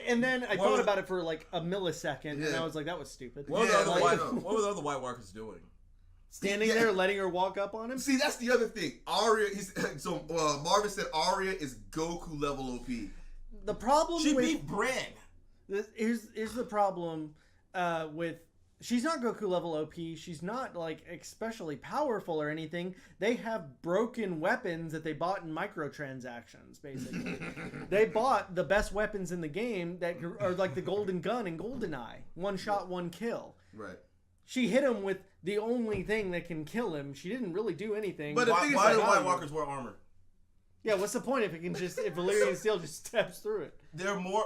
and then I thought about it for like a millisecond, and I was like, that was stupid. What were the other White Walkers doing? Standing there, letting her walk up on him. See, that's the other thing. Arya, Marvin said Arya is Goku level OP. The problem she beat Bran. Here's the problem with. She's not Goku level OP. She's not like especially powerful or anything. They have broken weapons that they bought in microtransactions, basically. They bought the best weapons in the game that are like the Golden Gun and GoldenEye. One shot, one kill. Right. She hit him with the only thing that can kill him. She didn't really do anything. But why do White Walkers wear armor? Yeah, what's the point if Valyrian Steel just steps through it?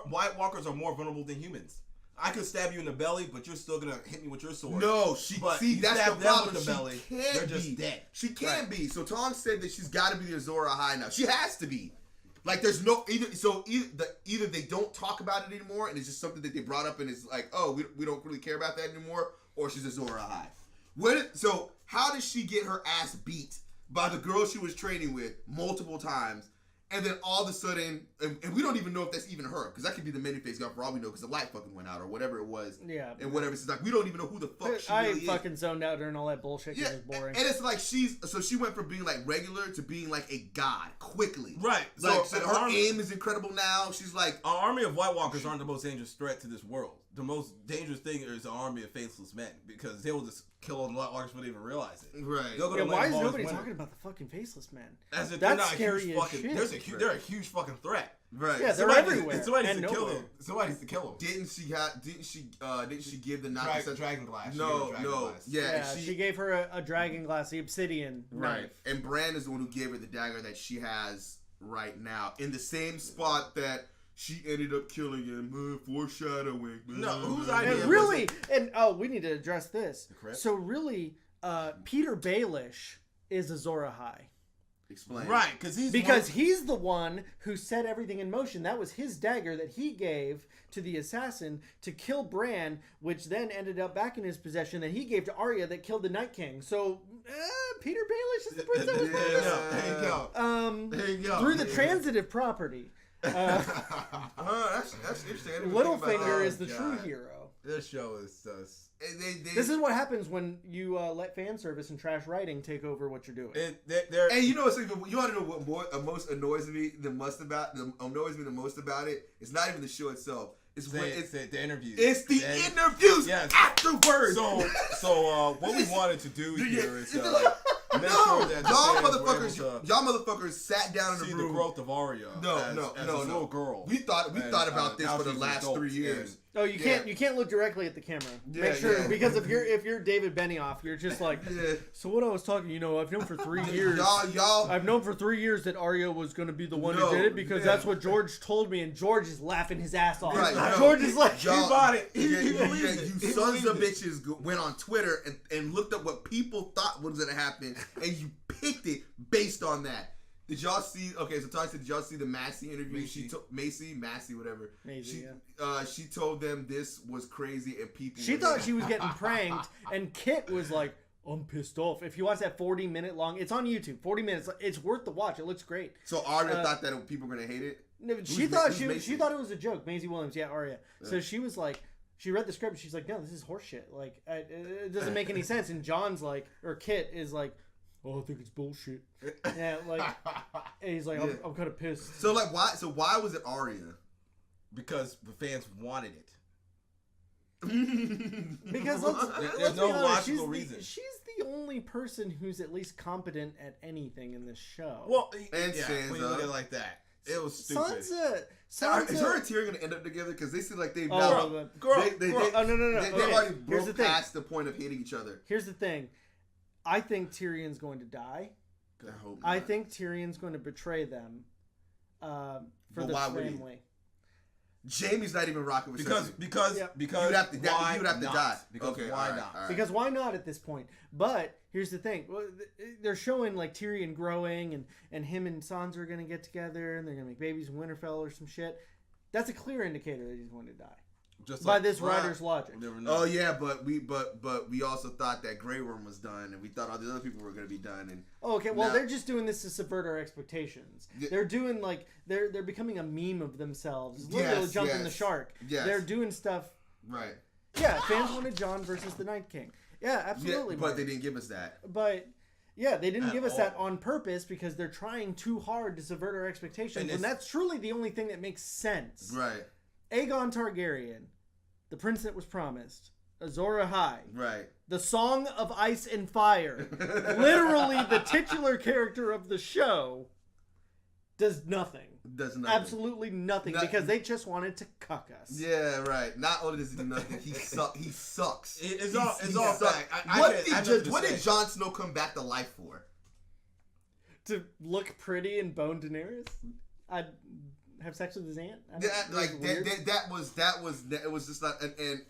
White Walkers are more vulnerable than humans. I could stab you in the belly, but you're still gonna hit me with your sword. No, that's the problem. The belly, they're just dead. She can't be. So Tong said that she's got to be the Azor Ahai now. She has to be. Like there's no either they don't talk about it anymore, and it's just something that they brought up, and it's like, oh, we don't really care about that anymore, or she's Azor Ahai. So how did she get her ass beat by the girl she was training with multiple times? And then all of a sudden, and we don't even know if that's even her, because that could be the many-faced girl for all we know, because the light fucking went out or whatever it was. Yeah. And whatever. It's like, we don't even know who the fuck she really is. I fucking zoned out during all that bullshit because it was boring. And it's like she went from being like regular to being like a god quickly. Right. Like, so her aim is incredible now. She's like... An army of White Walkers aren't the most dangerous threat to this world. The most dangerous thing is an army of faithless men, because they will just kill all the White Walkers before they even realize it. Right. Why is nobody talking about the fucking faceless men? As if that's scary as shit. They're a huge fucking threat. Right. Yeah, they're everywhere. Somebody needs to kill them. Somebody needs to kill them. Didn't she give the dragon glass? No. Yeah, she gave her a dragon glass, the obsidian knife. And Bran is the one who gave her the dagger that she has right now in the same spot that she ended up killing him. Foreshadowing. No, whose idea? And really, we need to address this. So really, Peter Baelish is Azor Ahai. Explain. Right, he's the one who set everything in motion. That was his dagger that he gave to the assassin to kill Bran, which then ended up back in his possession that he gave to Arya that killed the Night King. So Peter Baelish is the person that was There you go. Through the transitive property. That's interesting. Littlefinger is the true hero. This show is just... This is what happens when you let fan service and trash writing take over what you're doing. And you know what's even, you want to know what most annoys me the most about it? It's not even the show itself. It's the interviews. It's the interviews afterwards. So what we wanted to do here is make no, sure that y'all motherfuckers sat down in the room. See the growth of Arya. No, as a little girl. We thought about this for the last 3 years. Oh, you can't look directly at the camera. Make sure because if you're David Benioff, you're just like. So what I was talking, I've known for 3 years. I've known for 3 years that Arya was going to be the one who did it because that's what George told me, and George is laughing his ass off. Right, George is like, he bought it. He you sons of bitches went on Twitter and looked up what people thought was going to happen, and you picked it based on that. Did y'all see? Okay, so Tony said, did y'all see the Massey interview? Massey, whatever. She told them this was crazy, and people. She thought she was getting pranked, and Kit was like, "I'm pissed off." If you watch that 40-minute long, it's on YouTube. 40 minutes. It's worth the watch. It looks great. So Arya thought that people were gonna hate it. No, she thought it was a joke. Maisie Williams, Arya. So she was like. She read the script. And she's like, "No, this is horseshit. Like, it doesn't make any sense." And John's like, or Kit is like, "Oh, I think it's bullshit." Yeah, like, and he's like, I'm kind of pissed. So like, why? So why was it Arya? Because the fans wanted it. Because there's no logical reason. She's the only person who's at least competent at anything in this show. Well, and when you look at it like that, it was stupid. Sansa, is her and Tyrion gonna end up together? Because they seem like they've no. They've already broke past the point of hating each other. Here's the thing. I think Tyrion's going to die. I think Tyrion's going to betray them for the family. Jamie's not even rocking with because you'd have to die. Because why not? Right. Because why not at this point? But here's the thing: they're showing like Tyrion growing, and him and Sansa are going to get together, and they're going to make babies in Winterfell or some shit. That's a clear indicator that he's going to die. Just by like this Brauch, writer's logic. we'll never know. Oh yeah, but we also thought that Grey Worm was done, and we thought all the other people were gonna be done. And Okay, well, now- they're just doing this to subvert our expectations. Yeah. They're doing like they're becoming a meme of themselves. Literally jumping the shark. Yes. They're doing stuff. right. Yeah, fans wanted Jon versus the Night King. Yeah, absolutely. Yeah, but Mark. they didn't give us that. But yeah, they didn't At give us all. that on purpose because they're trying too hard to subvert our expectations, and that's truly the only thing that makes sense. Right. Aegon Targaryen, the prince that was promised, Azor Ahai, Right. the Song of Ice and Fire, literally the titular character of the show, does nothing. Does nothing. Absolutely nothing because they just wanted to cuck us. Yeah, right. Not only does he do nothing, he sucks. It's He all sucks. fact. What did Jon Snow come back to life for? To look pretty and bone Daenerys? I'd have sex with his aunt? That was just not and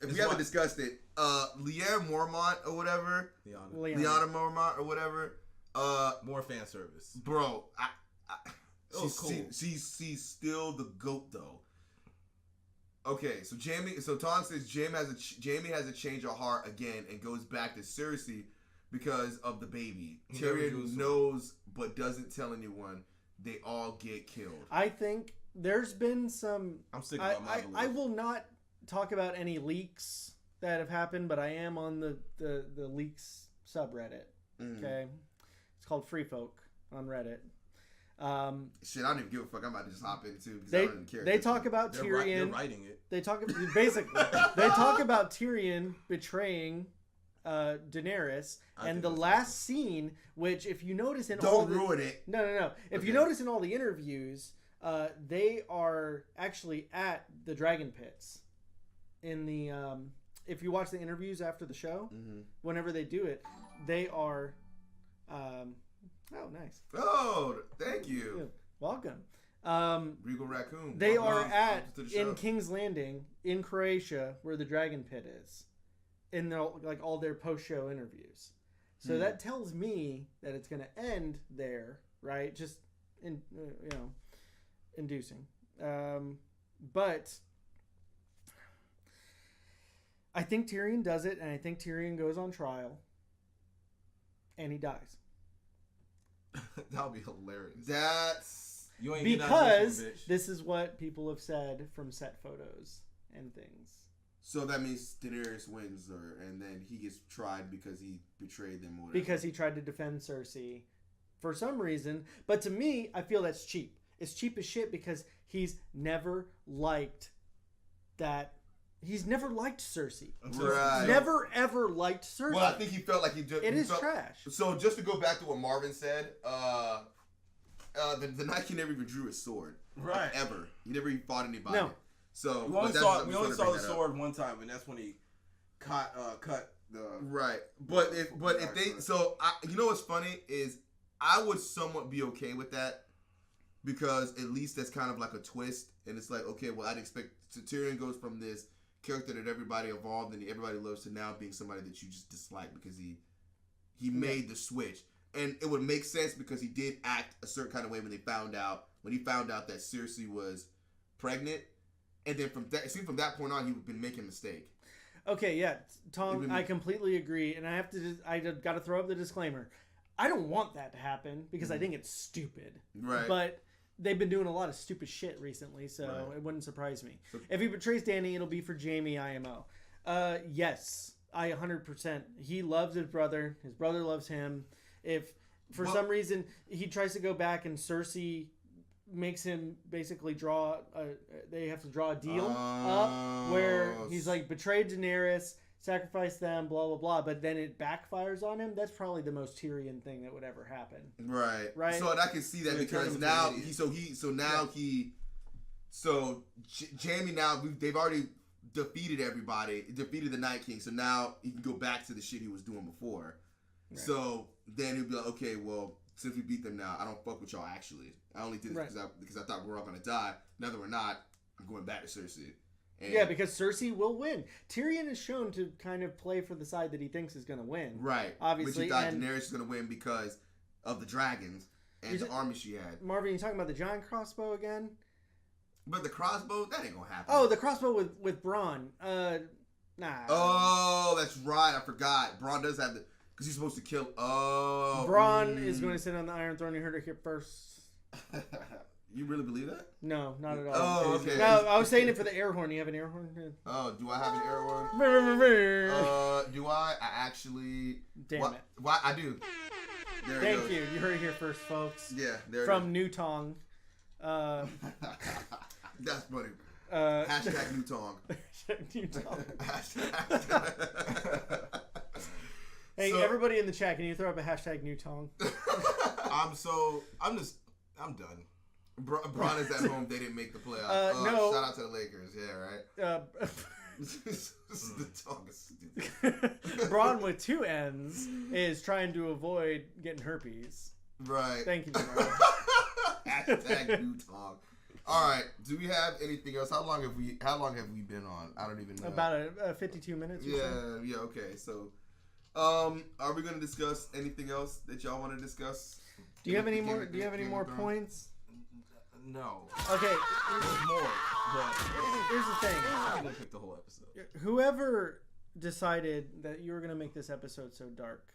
if we haven't discussed it, Lyanna Mormont or whatever, Lyanna Mormont or whatever, more fan service, bro. was cool. She's still the GOAT though. Okay, so Tom says Jaime has a change of heart again and goes back to Cersei because of the baby. Tyrion knows but doesn't tell anyone. They all get killed. I think there's been some. I'm sick about my belief. I will not talk about any leaks that have happened, but I am on the leaks subreddit. Okay, it's called Free Folk on Reddit. Shit, I don't even give a fuck. I'm about to just hop in too because I don't even care. They talk about Tyrion. They're writing it. They talk basically. They talk about Tyrion betraying Daenerys, and the last scene, which if you notice in don't ruin it. No. If you notice in all the interviews, they are actually at the dragon pits. In the if you watch the interviews after the show, whenever they do it, they are. Oh, nice. Oh, thank you. Yeah, welcome. Regal Raccoon. They are in King's Landing in Croatia, where the Dragon Pit is, in their, like all their post-show interviews. So that tells me that it's going to end there, right? Just inducing. But I think Tyrion does it, and I think Tyrion goes on trial, and he dies. That would be hilarious. You ain't because this is what people have said from set photos and things. So that means Daenerys wins, and then he gets tried because he betrayed them or whatever. Because he tried to defend Cersei for some reason. But to me, I feel that's cheap. It's cheap as shit because he's never liked that. He's never liked Cersei. Right. Never ever liked Cersei. Well, I think he felt like he did. It is trash. So just to go back to what Marvin said, the Night King never even drew his sword. Right. Ever. He never even fought anybody. No. So we only saw the sword one time, and that's when he cut the. Right. But if they you know what's funny is I would somewhat be okay with that because at least that's kind of like a twist, and it's like okay, well I'd expect Tyrion goes from this character that everybody evolved and everybody loves to now being somebody that you just dislike because he made the switch. And it would make sense because he did act a certain kind of way when he found out that Cersei was pregnant. And then from that point on, he'd been making a mistake. Okay, yeah, Tom, I completely agree. And I got to throw up the disclaimer. I don't want that to happen because I think it's stupid. Right. But they've been doing a lot of stupid shit recently, so it wouldn't surprise me. If he betrays Dany, it'll be for Jaime IMO. Yes, I 100%. He loves his brother. His brother loves him. If for some reason he tries to go back and Cersei makes him basically they have to draw a deal up where he's like betrayed Daenerys, sacrifice them, blah blah blah, but then it backfires on him. That's probably the most Tyrion thing that would ever happen. Right. So I can see that because now Jaime now they've already defeated everybody, defeated the Night King. So now he can go back to the shit he was doing before. Right. So then he'll be like, okay, well, since we beat them now, I don't fuck with y'all actually. I only did this because I thought we're all gonna die. Now that we're not, I'm going back to Cersei. And yeah, because Cersei will win. Tyrion is shown to kind of play for the side that he thinks is going to win. Right. Obviously. But you thought Daenerys was going to win because of the dragons and the army she had. Marvin, you talking about the giant crossbow again? But the crossbow, that ain't gonna happen. Oh, the crossbow with Braun. Nah. Oh, that's right. I forgot. Braun does have the... Because he's supposed to kill... Oh. Braun is going to sit on the Iron Throne. You heard it here first. You really believe that? No, not at all. Oh, okay. No, I was saying it for the air horn. You have an air horn? Oh, do I have an air horn? Do I? I actually... Damn it. Why? I do. There Thank you. You heard it here first, folks. Yeah, there From it is. New Tong. That's funny. Hashtag New Tong. New Tong. Hashtag. Hey, So- everybody in the chat, can you throw up a hashtag New Tong? I'm done. Braun is at home. They didn't make the playoffs. No. Shout out to the Lakers. Yeah, right? The tongue is stupid. Braun with 2 N's is trying to avoid getting herpes. Right. Thank you, Braun. Hashtag New Tong. All right. Do we have anything else? How long have we been on? I don't even know. About 52 minutes. Or so. Yeah. Okay. So, are we gonna discuss anything else that y'all want to discuss? Do you have any more? Do you have any more points? No. Okay. There's more, but Here's the thing. I'm gonna pick the whole episode. Whoever decided that you were gonna make this episode so dark,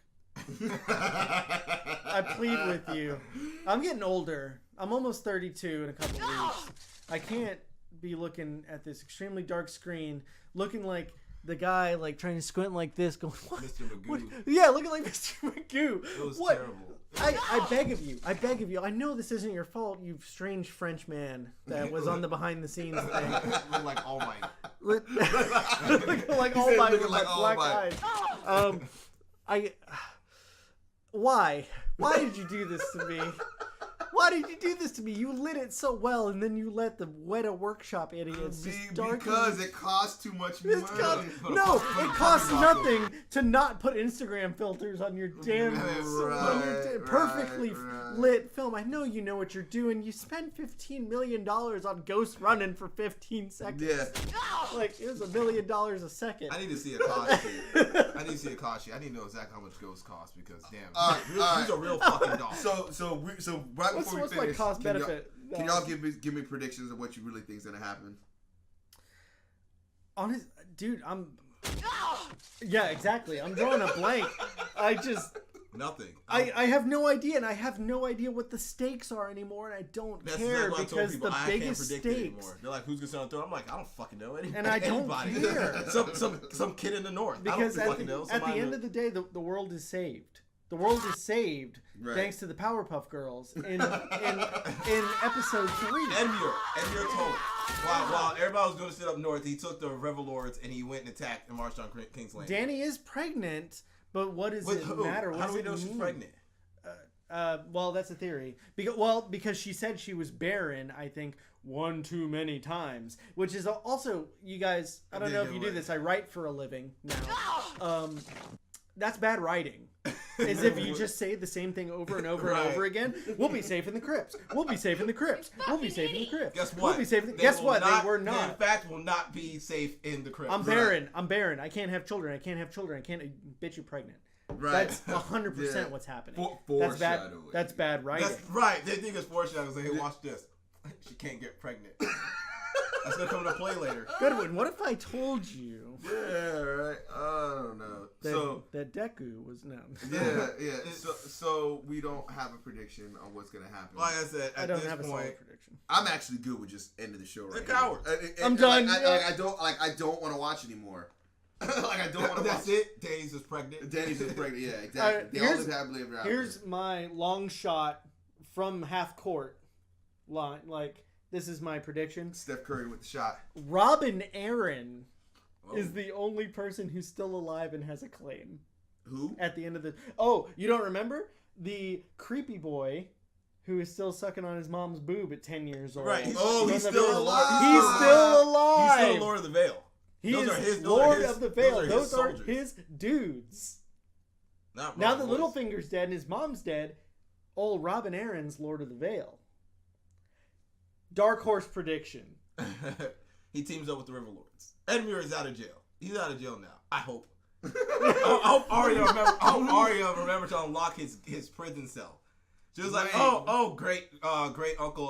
I plead with you. I'm getting older. I'm almost 32 in a couple weeks. I can't be looking at this extremely dark screen, looking like the guy like trying to squint like this, going, what? Mr. Magoo. What? Yeah, looking like Mr. Magoo. It was what? terrible. I beg of you. I beg of you. I know this isn't your fault, you strange French man that was on the behind the scenes thing. Look like All Might. like He All said Might looking with like like All black Might. eyes. Why? Why did you do this to me? Why did you do this to me? You lit it so well, and then you let the Weta Workshop idiots just darken. Because it costs too much money. No, it costs nothing to not put Instagram filters on your damn perfectly lit film. I know you know what you're doing. You spent $15 million on Ghost running for 15 seconds. Yeah. Like, it was $1 million a second. I need to see a cost sheet. I need to know exactly how much Ghost costs because damn, these are real fucking dogs. So right before we what's finish, my cost benefit? Can y'all give me predictions of what you really think is gonna happen? Honest, dude, yeah, exactly. I'm drawing a blank. I just nothing. I have no idea, and I have no idea what the stakes are anymore, and I don't care because people, the biggest stakes. They're like, who's gonna sit on the throne? I'm like, I don't fucking know anybody. And I don't care. some kid in the north. Because I don't fucking know. At the end of the day, the world is saved. The world is saved thanks to the Powerpuff Girls in episode 3. Edmure told it. While everybody was going to sit up north, he took the Rebel Lords and he went and attacked and marched on King's Landing. Dany is pregnant, but what does it matter? How do we know she's pregnant? Well, that's a theory. Because she said she was barren, I think, one too many times. Which is also, you guys, I don't know if you do this, I write for a living now. That's bad writing. Is if you just say the same thing over and over and over again. We'll be safe in the crypts. We'll be safe in the crypts. We'll be safe in the crypts. Guess what? We'll be safe in the... Guess what? They were not. They, in fact, will not be safe in the crypts. I'm barren. I'm barren. I can't have children. I can't have children. I can't... Bitch, you pregnant. Right. That's 100% what's happening. That's bad. That's bad writing. That's right. They think it's foreshadowing. Say, hey, watch this. She can't get pregnant. That's gonna come into play later. Goodwin, what if I told you? Yeah, right. I don't know. That Deku was no. Yeah. So we don't have a prediction on what's gonna happen. Like I said, at this have a solid point, prediction. I'm actually good with just ending the show right. They're cowards. I'm done. I don't want to watch anymore. I don't want to watch. That's it. Dany's is pregnant. Dany's is pregnant. Yeah, exactly. They all live happily ever after. Here's my long shot from half court line. Like, this is my prediction. Steph Curry with the shot. Robin Aaron is the only person who's still alive and has a claim. Who? At the end of the... Oh, you don't remember? The creepy boy who is still sucking on his mom's boob at 10 years old. Right. He's still alive. He's still alive. He's still Lord of the Veil. He's Lord of the Veil. Those are his dudes. Now that Littlefinger's dead and his mom's dead, old Robin Aaron's Lord of the Veil. Dark horse prediction. He teams up with the River Lords. Edmure is out of jail. He's out of jail now. I hope. I hope Arya remember to unlock his prison cell. She was like, great Uncle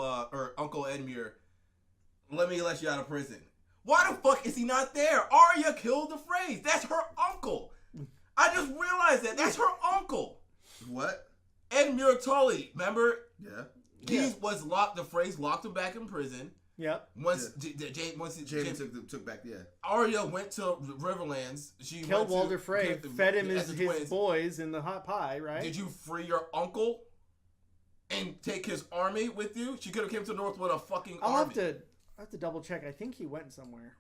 Edmure. let me let you out of prison. Why the fuck is he not there? Arya killed the Freys. That's her uncle. I just realized that. That's her uncle. What? Edmure Tully, remember? Yeah. He was locked. The Freys locked him back in prison. Yep. Once Jaime took back. Yeah. Arya went to Riverlands. She killed went Walder Frey, fed him his twins. boys in the hot pie, right? Did you free your uncle and take his army with you? She could have came to the North with a fucking I'll army. have to double check. I think he went somewhere.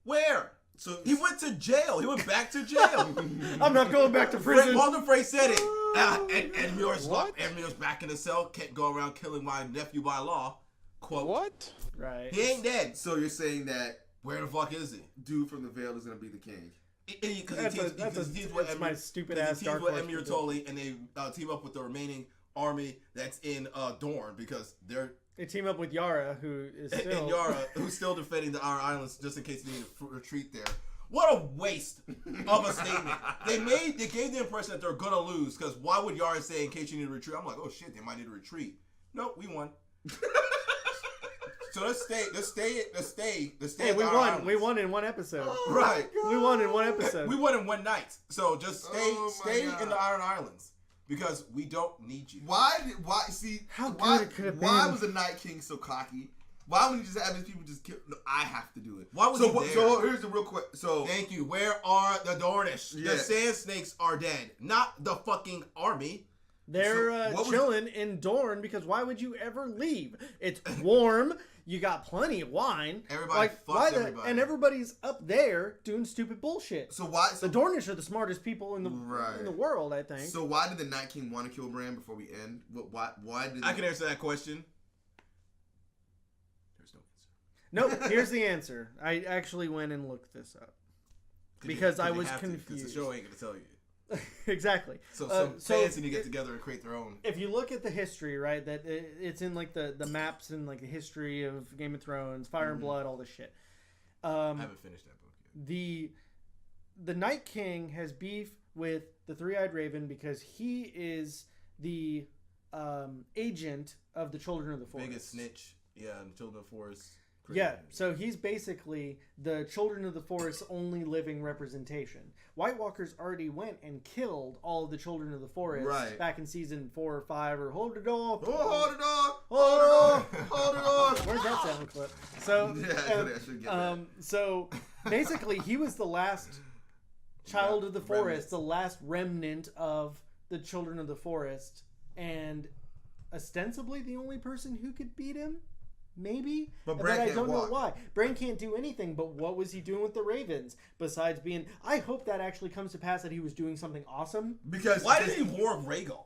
Where? So he went to jail. He went back to jail. I'm not going back to prison. Walder Frey said it. And Edmure's back in the cell. Can't go around killing my nephew by law. Quote. What? Right. He ain't dead. So you're saying that Where the fuck is he? dude from the Vale is gonna be the king? That's my stupid ass He Dark teams Horse. with Edmure Tully, and they team up with the remaining army that's in Dorne because They team up with Yara, who is still and Yara, who's still defending the Iron Islands just in case they need to retreat there. What a waste of a statement. They gave the impression that they're gonna lose because why would Yara say in case you need to retreat? I'm like, oh shit, they might need to retreat. Nope, we won. So let's stay. Hey, we won. We won in one episode. Right. We won in one episode. We won in one night. So just stay God. in the Iron Islands because we don't need you. Why How good it could have been. Why was the Night King so cocky? Why would he just have his people just kill? No, I have to do it. Why was he there? So here's the real quick. So Thank you. Where are the Dornish? Yeah. The Sand Snakes are dead, not the fucking army. They're chilling in Dorne because why would you ever leave? It's warm. You got plenty of wine. Everybody fucks everybody. And everybody's up there doing stupid bullshit. So why? So the Dornish are the smartest people in the world, I think. So why did the Night King want to kill Bran before we end? Why did I can answer that question. There's no answer. Nope, here's the answer. I actually went and looked this up. Because I was confused. Because the show ain't going to tell you. Exactly. So some fans need to get together and create their own. If you look at the history, right, that it's in like the maps and like the history of Game of Thrones, Fire and Blood, all this shit. I haven't finished that book yet. The Night King has beef with the Three-Eyed Raven because he is the agent of the Children of the Forest. Biggest snitch. Yeah, the Children of the Forest. Yeah, so he's basically the Children of the Forest's only living representation. White Walkers already went and killed all of the Children of the Forest back in season 4 or 5, or hold the door. Oh, hold it on! Hold it on! Hold it on! Where's that sound clip? So, I should get that. So basically, he was the last child of the forest, the last remnant of the Children of the Forest, and ostensibly the only person who could beat him. Maybe, but Bran I can't don't walk. know why. Bran can't do anything. But what was he doing with the Ravens besides being? I hope that actually comes to pass that he was doing something awesome. Because why did he warg Rhaegal?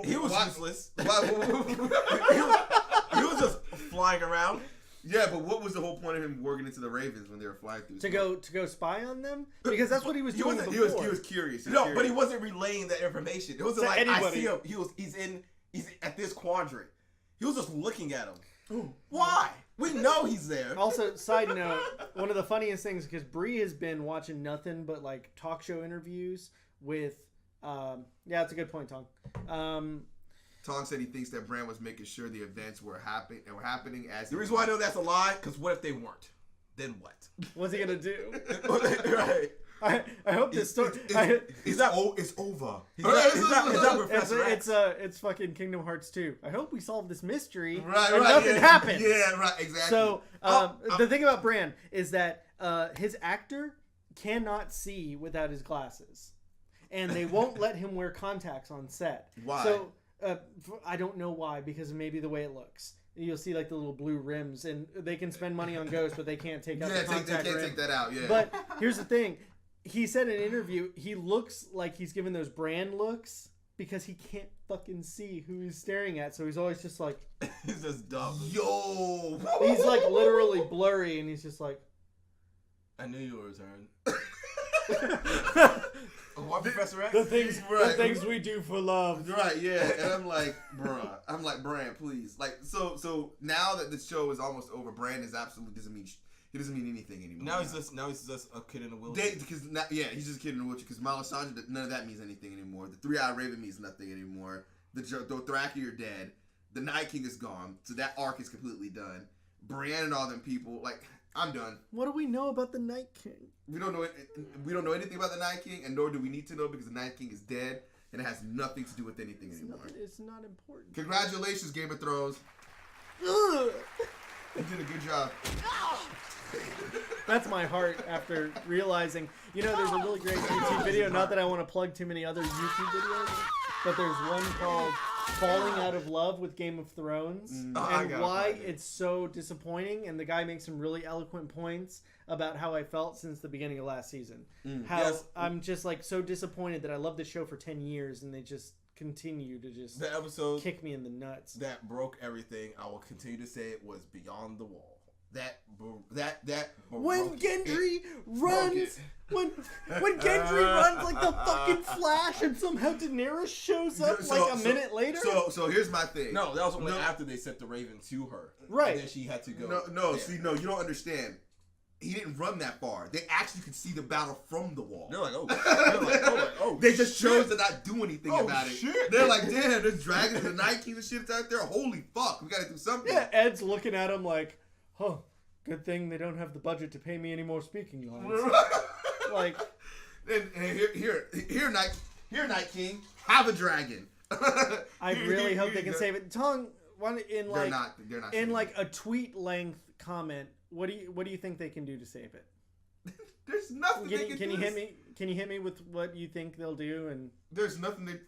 He was useless. he was just flying around. Yeah, but what was the whole point of him working into the Ravens when they were flying through? To go spy on them? Because that's what he was doing before. He was curious. But he wasn't relaying that information. It wasn't like anybody. I see him. He's at this quadrant. He was just looking at him. Why? We know he's there. Also, side note, one of the funniest things, because Bree has been watching nothing but like talk show interviews with yeah, it's a good point, Tong. Tong said he thinks that Bran was making sure the events were happening as the reason why I know that's a lie, because what if they weren't? Then what? What's he gonna do? Right. I hope this story. It's over. He's not Professor X. It's fucking Kingdom Hearts 2. I hope we solve this mystery and right, nothing happens. Yeah, right, exactly. So the thing about Bran is that his actor cannot see without his glasses, and they won't let him wear contacts on set. Why? So I don't know why, because of maybe the way it looks. You'll see like the little blue rims, and they can spend money on Ghost, but they can't take out the contact rim. Take that out. Yeah. But here's the thing. He said in an interview, he looks like he's giving those Bran looks because he can't fucking see who he's staring at. So he's always just like... He's just dumb. Yo! He's like literally blurry, and he's just like... I knew you would return. What, Professor X? The things we do for love. Right, yeah. And I'm like, Bran, please. Like, so now that the show is almost over, Bran is absolutely doesn't mean anything anymore. Now he's just a kid in a wheelchair. He's just a kid in a wheelchair. Because Melisandre, none of that means anything anymore. The Three-Eyed Raven means nothing anymore. The Dothraki are dead. The Night King is gone, so that arc is completely done. Brienne and all them people. Like, I'm done. What do we know about the Night King? We don't know anything about the Night King, and nor do we need to know because the Night King is dead, and it has nothing to do with anything anymore. It's not important. Congratulations, Game of Thrones. Ugh. You did a good job. That's my heart after realizing, there's a really great YouTube video. Not that I want to plug too many other YouTube videos, but there's one called Falling Out of Love with Game of Thrones and why it's so disappointing. And the guy makes some really eloquent points about how I felt since the beginning of last season. I'm just like so disappointed that I loved the show for 10 years and they just continue to just the episode kick me in the nuts. That broke everything. I will continue to say it was Beyond the Wall. When Gendry runs, when Gendry runs like the fucking Flash, and somehow Daenerys shows up a minute later. So here's my thing. No, that was only after they sent the Raven to her. Right. And then she had to go. No, you don't understand. He didn't run that far. They actually could see the battle from the wall. They're like, oh. They just chose to not do anything about it. Shit. They're like, damn, there's dragons and Night King and shit out there. Holy fuck, we gotta do something. Yeah, Ed's looking at him like, huh, good thing they don't have the budget to pay me any more speaking lines. Like, and here, Night King, have a dragon. I really hope they can save it. Tong, they're not in like a tweet length comment. What do you think they can do to save it? There's nothing they can do. Can you hit me with what you think they'll do? And there's nothing they're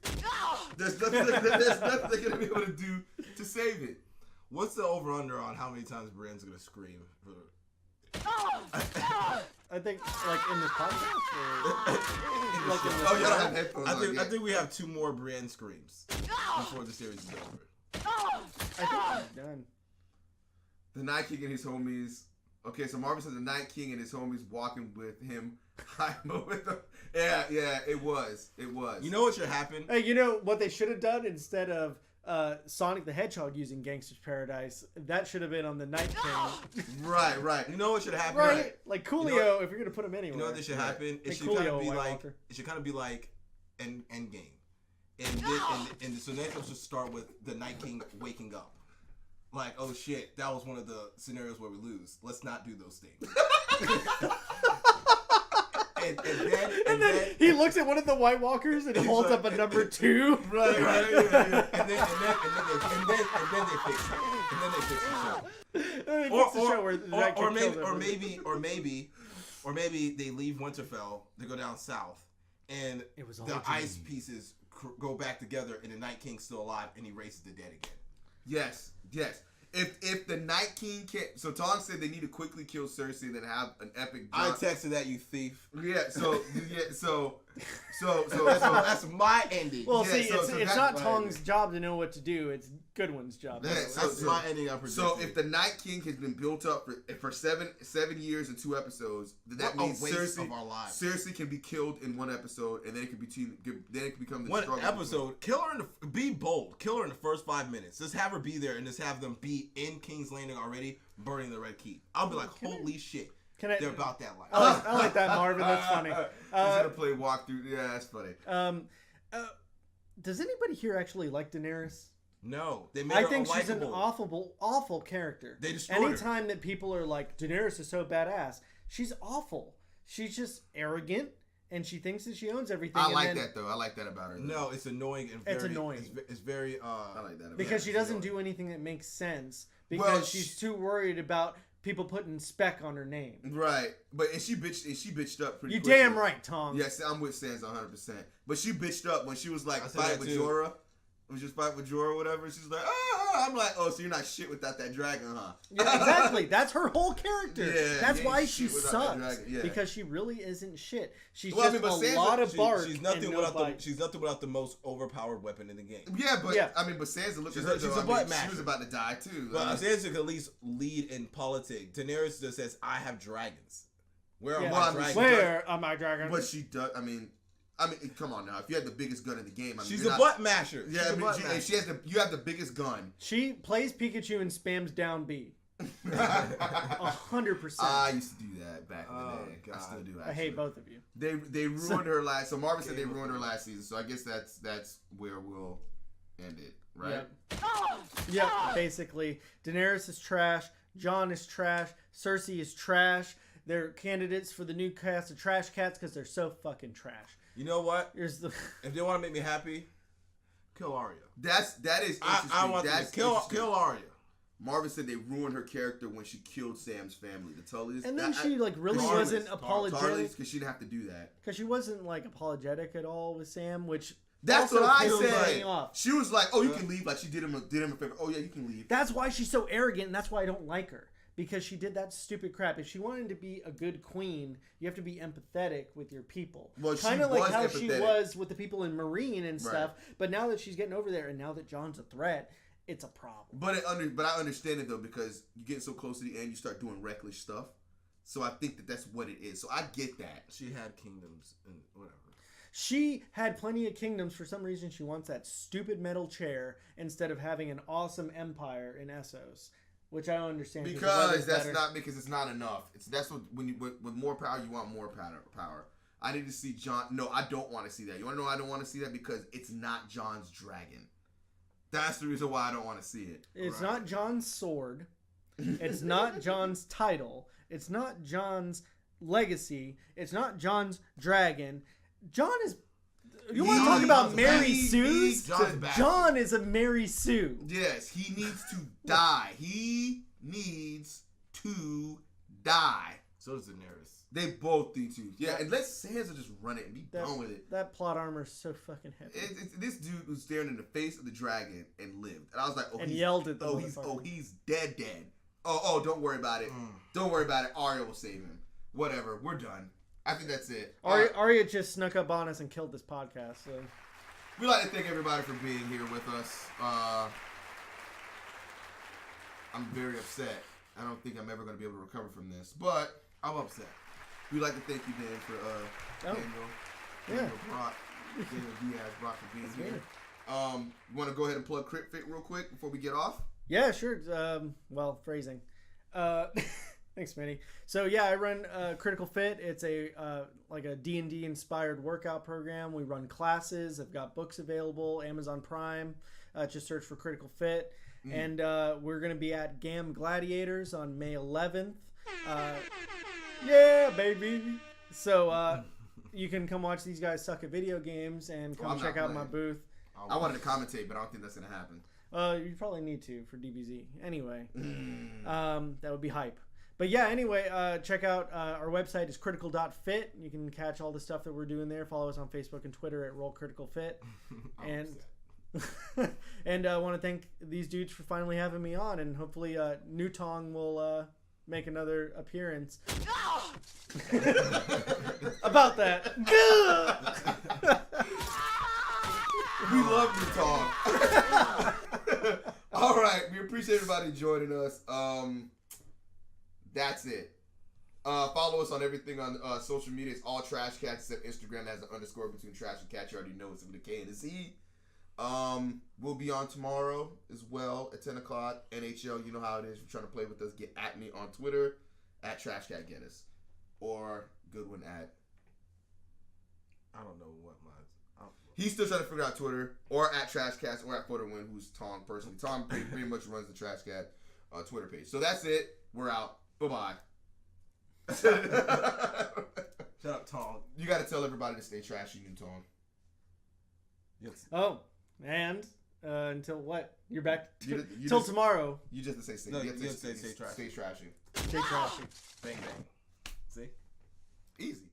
gonna be able to do to save it. What's the over under on how many times Brienne's gonna scream? I think like in the podcast. I think we have 2 more Brienne screams before the series is over. I think I'm done. The Night King and his homies. Okay, so Marvin said the Night King and his homies walking with him. Yeah, it was. You know what should happen? Hey, you know what they should have done instead of Sonic the Hedgehog using Gangster's Paradise? That should have been on the Night King. Right. You know what should happen? Right? Like Coolio, if you're gonna put him anywhere. You know what this should happen? It should kind of be like Endgame, and so next episode should start with the Night King waking up. Like, oh shit, that was one of the scenarios where we lose. Let's not do those things. and then he looks at one of the White Walkers and holds up a number 2. Right. Yeah. And then they fix it. And then they fix the show. Or maybe they leave Winterfell to go down south, and the ice pieces go back together, and the Night King's still alive, and he raises the dead again. Yes. If the Night King can't, so Tong said they need to quickly kill Cersei and then have an epic. I texted that, you thief. So that's my ending. Well, it's not Tong's job to know what to do. It's Goodwin's job. That's my ending. I predicted. So if the Night King has been built up for 7 years and 2 episodes, that means Cersei can be killed in 1 episode, and then it can become the one struggle. Episode. Kill her be bold. Kill her in the first 5 minutes. Just have her be there and just have them be in King's Landing already, burning the Red Keep. I'll be like, holy shit. They're about that life. I like that, Marvin. That's funny. He's gonna play walkthrough. Yeah, that's funny. Does anybody here actually like Daenerys? No, they made her I think unlikable. She's an awful character. They destroyed her. Anytime that people are like, Daenerys is so badass, she's awful. She's just arrogant, and she thinks that she owns everything. I like that though. I like that about her. Though. No, it's annoying and very. It's annoying. It's very. I like that because she doesn't do anything that makes sense because she's too worried about people putting spec on her name. Right, and she bitched up pretty. You quickly. Damn right, Tom. Yes, I'm with Sans 100%. But she bitched up when she was like fighting with Jorah. When she was fighting with Jorah or whatever, she's like, I'm like, oh, so you're not shit without that dragon, huh? Yeah, exactly. That's her whole character. Yeah, that's why she sucks. Because she really isn't shit. She's just a lot of bark. She's nothing without the most overpowered weapon in the game. Yeah, but Sansa looked at her. She's a butt match. She was about to die too. Well, Sansa could at least lead in politics. Daenerys just says, "I have dragons. Where are my dragons? Where are my dragons?" But she does. I mean, come on now. If you had the biggest gun in the game, she's a butt masher. Yeah, you have the biggest gun. She plays Pikachu and spams down B. 100%. I used to do that back in the day. God. I still do. Actually. I hate both of you. They ruined her last. So Marvin said they ruined her last season. So I guess that's where we'll end it, right? Yep. Basically, Daenerys is trash. Jon is trash. Cersei is trash. They're candidates for the new cast of Trash Katz because they're so fucking trash. You know what? Here's the. If they want to make me happy, kill Arya. That is interesting. I want That's to kill Arya. Marvin said they ruined her character when she killed Sam's family. The Tullys. And then she like really Tarlys, wasn't apologetic because she didn't have to do that. because she wasn't like apologetic at all with Sam, which That's also what I pissed me said. off. She was like, "Oh, you can leave." Like she did him a favor. Oh yeah, you can leave. That's why she's so arrogant, and that's why I don't like her. Because she did that stupid crap. If she wanted to be a good queen, you have to be empathetic with your people. Well, she kind of like was how she empathetic. was with the people in Marine and stuff. Right. But now that she's getting over there, and now that John's a threat, it's a problem. But I understand it though, because you get so close to the end, you start doing reckless stuff. So I think that's what it is. So I get that. She had kingdoms and whatever. She had plenty of kingdoms. For some reason, she wants that stupid metal chair instead of having an awesome empire in Essos. Which I don't understand. Because it's not enough. That's what with more power you want more power. I need to see Jon. No, I don't want to see that. You want to know why I don't want to see that? Because it's not Jon's dragon. That's the reason why I don't want to see it. It's not Jon's sword. It's not Jon's title. It's not Jon's legacy. It's not Jon's dragon. Jon is. You want to talk about Mary Sue's? Jon is a Mary Sue. Yes, he needs to die. He needs to die. So does Daenerys. They both need to. Yeah, and let Sansa just run it and be done with it. That plot armor is so fucking heavy. This dude was staring in the face of the dragon and lived. And I was like, oh, and yelled at the he's dead. Oh, don't worry about it. Don't worry about it. Arya will save him. Whatever. We're done. I think that's it. Arya just snuck up on us and killed this podcast. So. We'd like to thank everybody for being here with us. I'm very upset. I don't think I'm ever going to be able to recover from this, but I'm upset. We'd like to thank you, Dan, for Daniel Brauch, Daniel Diaz, Brauch for being here. You want to go ahead and plug Crit Fit real quick before we get off? Yeah, sure. Well, phrasing. Thanks, Manny. So yeah, I run Critical Fit. It's a like a D&D inspired workout program. We run classes. I've got books available. Amazon Prime. Just search for Critical Fit. And we're gonna be at GAM Gladiators on May 11th. Yeah, baby. So you can come watch these guys suck at video games and come check out my booth. I wanted to commentate, but I don't think that's gonna happen. You probably need to for DBZ. Anyway, that would be hype. But yeah, anyway, check out our website is critical.fit. You can catch all the stuff that we're doing there. Follow us on Facebook and Twitter at RollCriticalFit. And I want to thank these dudes for finally having me on, and hopefully Newtong will make another appearance. About that. We love Newtong. All right, we appreciate everybody joining us. That's it. Follow us on everything on social media. It's all Trash Katz, except Instagram has an underscore between Trash and Cat. You already know it's with a K and a Z. We'll be on tomorrow as well at 10 o'clock. NHL, you know how it is. If you're trying to play with us, get at me on Twitter at Trash Cat Guinness or Goodwin at. I don't know what mine. He's still trying to figure out Twitter or at Trash Cats or at Futterwin, who's Tom personally. Tom pretty much runs the Trash Cat Twitter page. So that's it. We're out. Bye-bye. Shut up, Tom. You got to tell everybody to stay trashy, new Tom. Yes. Oh, and until what? You're back You till tomorrow. You just have to say stay. No, you have to say stay trashy. Stay trashy. Stay trashy. Bang, bang. See? Easy.